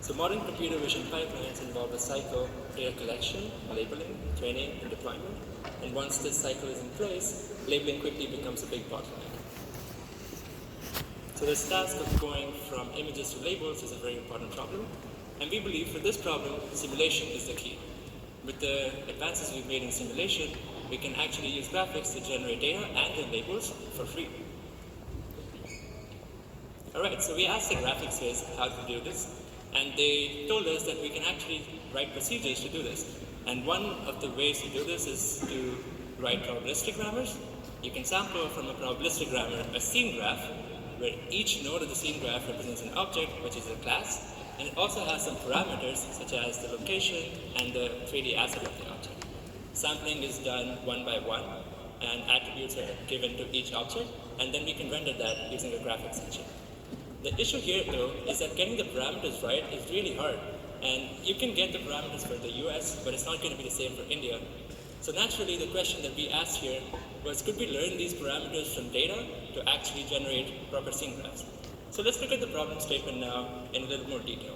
So modern computer vision pipelines involve a cycle, data collection, labeling, training, and deployment. And once this cycle is in place, labeling quickly becomes a big bottleneck. So this task of going from images to labels is a very important problem. And we believe for this problem, simulation is the key. With the advances we've made in simulation, we can actually use graphics to generate data and then labels for free. Alright, so we asked the graphics viz how to do this, and they told us that we can actually write procedures to do this. And one of the ways to do this is to write probabilistic grammars. You can sample from a probabilistic grammar a scene graph, where each node of the scene graph represents an object, which is a class, and it also has some parameters, such as the location and the 3D asset of the object. Sampling is done one by one, and attributes are given to each object, and then we can render that using a graphics engine. The issue here, though, is that getting the parameters right is really hard, and you can get the parameters for the US, but it's not going to be the same for India. So naturally, the question that we asked here was, could we learn these parameters from data to actually generate proper scene graphs? So let's look at the problem statement now in a little more detail.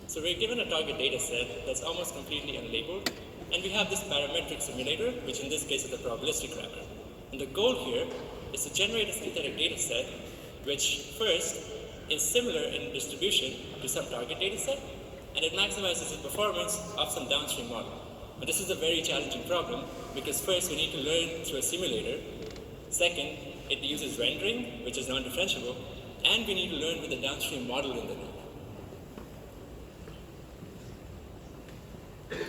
So we're given a target data set that's almost completely unlabeled, and we have this parametric simulator, which in this case is a probabilistic grammar. And the goal here is to generate a synthetic data set, which first is similar in distribution to some target data set, and it maximizes the performance of some downstream model. But this is a very challenging problem, because first we need to learn through a simulator. Second, it uses rendering, which is non-differentiable, and we need to learn with the downstream model in the loop.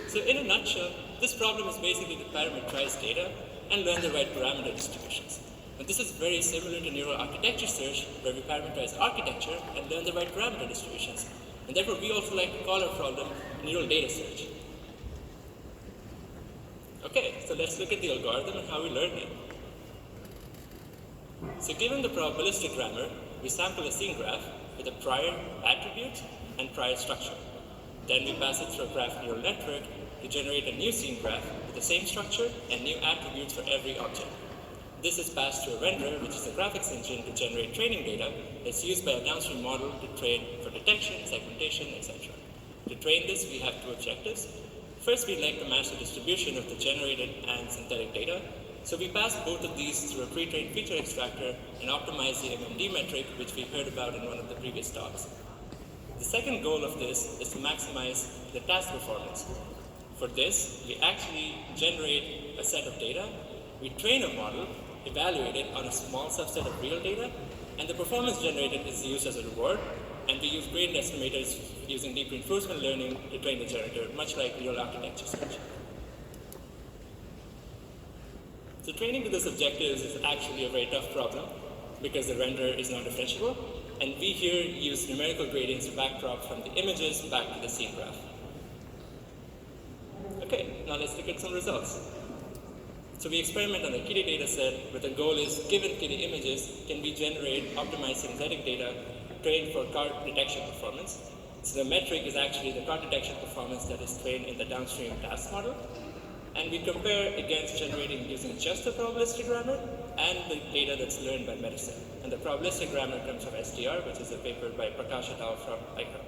So in a nutshell, this problem is basically to parameterize data and learn the right parameter distributions. And this is very similar to neural architecture search, where we parameterize architecture and learn the right parameter distributions. And therefore, we also like to call our problem neural data search. Okay, so let's look at the algorithm and how we learn it. So given the probabilistic grammar, we sample a scene graph with a prior attribute and prior structure. Then we pass it through a graph neural network to generate a new scene graph with the same structure and new attributes for every object. This is passed to a renderer, which is a graphics engine, to generate training data that's used by a downstream model to train for detection, segmentation, etc. To train this, we have two objectives. First, we'd like to match the distribution of the generated and synthetic data. So we pass both of these through a pre-trained feature extractor and optimize the MMD metric, which we heard about in one of the previous talks. The second goal of this is to maximize the task performance. For this, we actually generate a set of data, we train a model, evaluate it on a small subset of real data, and the performance generated is used as a reward, and we use gradient estimators using deep reinforcement learning to train the generator, much like neural architecture search. So training to this objective is actually a very tough problem, because the renderer is non-differentiable, and we here use numerical gradients to backdrop from the images back to the scene graph. Okay, now let's look at some results. So we experiment on the kitty data set, where the goal is, given kitty images, can we generate optimized synthetic data trained for car detection performance? So the metric is actually the car detection performance that is trained in the downstream task model. And we compare against generating using just the probabilistic grammar and the data that's learned by medicine. And the probabilistic grammar comes from SDR, which is a paper by Prakash et al. From ICRA.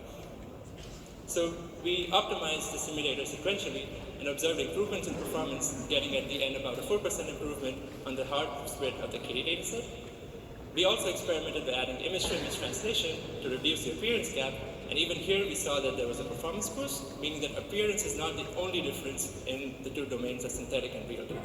So we optimized the simulator sequentially and observed improvements in performance, getting at the end about a 4% improvement on the hard split of the kitty dataset. We also experimented by adding image-to-image translation to reduce the appearance gap, and even here we saw that there was a performance boost, meaning that appearance is not the only difference in the two domains of synthetic and real data.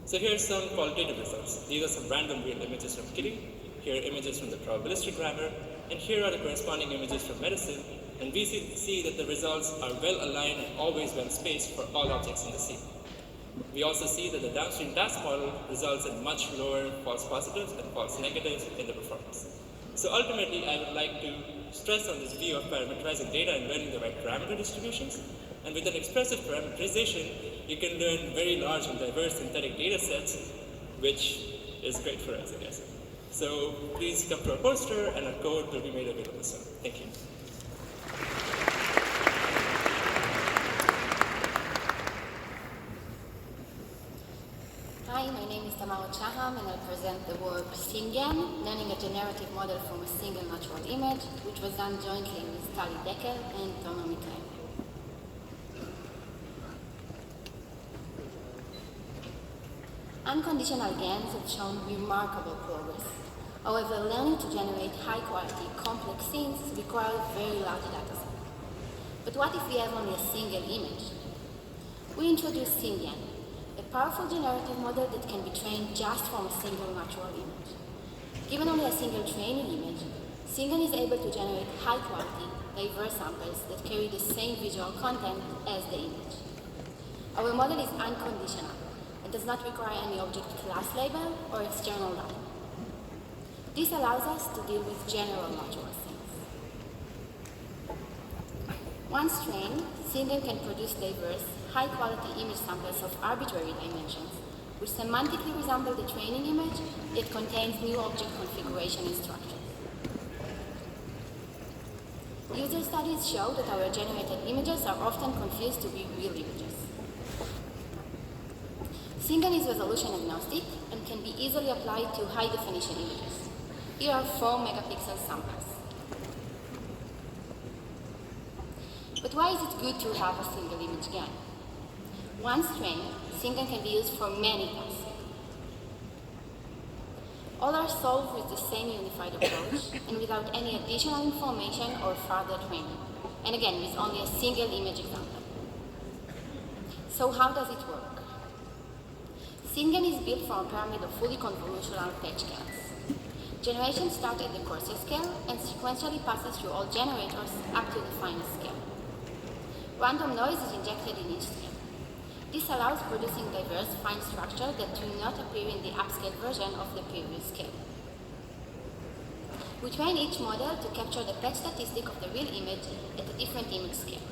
So here are some qualitative results. These are some random real images from kitty. Here are images from the probabilistic grammar, and here are the corresponding images from medicine, and we see that the results are well aligned and always well spaced for all objects in the scene. We also see that the downstream task model results in much lower false positives and false negatives in the performance. So ultimately, I would like to stress on this view of parameterizing data and learning the right parameter distributions. And with an expressive parameterization, you can learn very large and diverse synthetic data sets, which is great for us, I guess. So please come to our poster, and our code will be made available soon. Thank you. Hi, my name is Tamao Chaha. welcome, and I'll present the work SynGAN, learning a generative model from a single natural image, which was done jointly with Tali Deckel and Tomer Mitraim. Unconditional GANs have shown remarkable progress. However, learning to generate high-quality, complex scenes requires very large datasets. But what if we have only a single image? We introduce SynGAN, a powerful generative model that can be trained just from a single natural image. Given only a single training image, SynGAN is able to generate high-quality, diverse samples that carry the same visual content as the image. Our model is unconditional and does not require any object class label or external data. This allows us to deal with general natural scenes. Once trained, SynGAN can produce diverse, high-quality image samples of arbitrary dimensions, which semantically resemble the training image, yet contains new object configuration instructions. User studies show that our generated images are often confused to be real images. SynGAN is resolution agnostic and can be easily applied to high-definition images. Here are 4 megapixel samples. But why is it good to have a single image GAN? Once trained, SynGAN can be used for many tasks. All are solved with the same unified approach and without any additional information or further training. And again, with only a single image example. So how does it work? SynGAN is built from a pyramid of fully convolutional patch scales. Generation starts at the coarsest scale and sequentially passes through all generators up to the finest scale. Random noise is injected in each scale. This allows producing diverse fine structures that do not appear in the upscale version of the previous scale. We train each model to capture the patch statistic of the real image at a different image scale.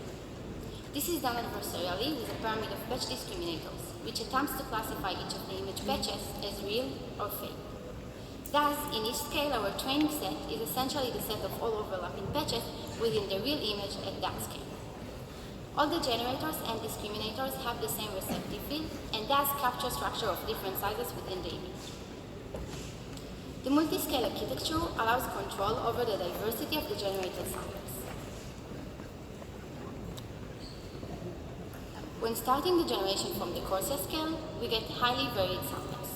This is done adversarially with a pyramid of patch discriminators, which attempts to classify each of the image patches as real or fake. Thus, in each scale, our training set is essentially the set of all overlapping patches within the real image at that scale. All the generators and discriminators have the same receptive field and thus capture structure of different sizes within the image. The multi-scale architecture allows control over the diversity of the generated samples. When starting the generation from the coarsest scale, we get highly varied samples.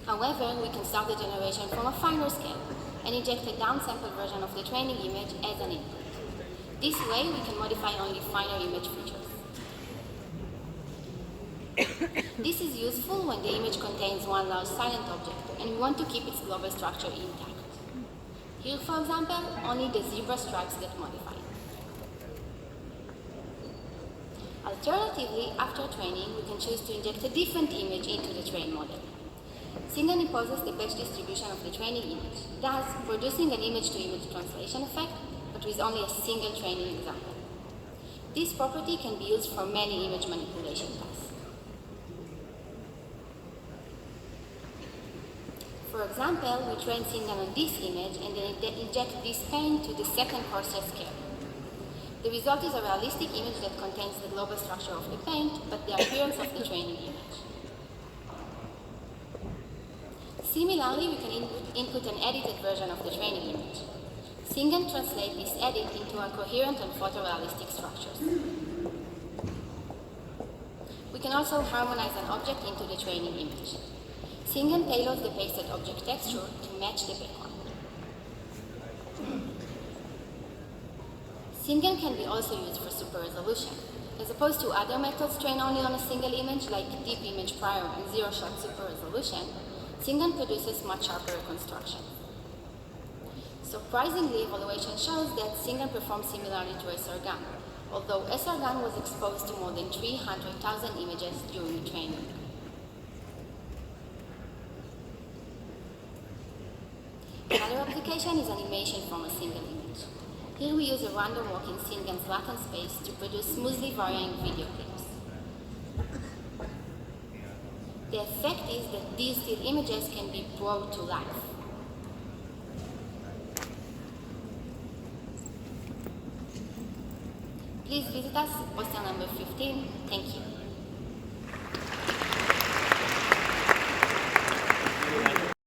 However, we can start the generation from a finer scale and inject a downsampled version of the training image as an input. This way, we can modify only finer image features. This is useful when the image contains one large silent object and we want to keep its global structure intact. Here, for example, only the zebra stripes get modified. Alternatively, after training, we can choose to inject a different image into the trained model. SynGAN imposes the patch distribution of the training image, thus producing an image-to-image translation effect, but with only a single training example. This property can be used for many image manipulation tasks. For example, we train SynGAN on this image and then inject this paint to the second coarsest scale. The result is a realistic image that contains the global structure of the paint, but the appearance of the training image. Similarly, we can input an edited version of the training image. SynGAN translates this edit into a coherent and photorealistic structures. We can also harmonize an object into the training image. SynGAN tailors the pasted object texture to match the background. SynGAN can be also used for super resolution. As opposed to other methods trained only on a single image, like deep image prior and zero-shot super resolution, SynGAN produces much sharper reconstruction. Surprisingly, evaluation shows that SynGAN performs similarly to SRGAN, although SRGAN was exposed to more than 300,000 images during training. Another application is animation from a single image. Here we use a random walk in SynGAN's latent space to produce smoothly varying video clips. The effect is that these still images can be brought to life. Please visit us, poster number 15. Thank you.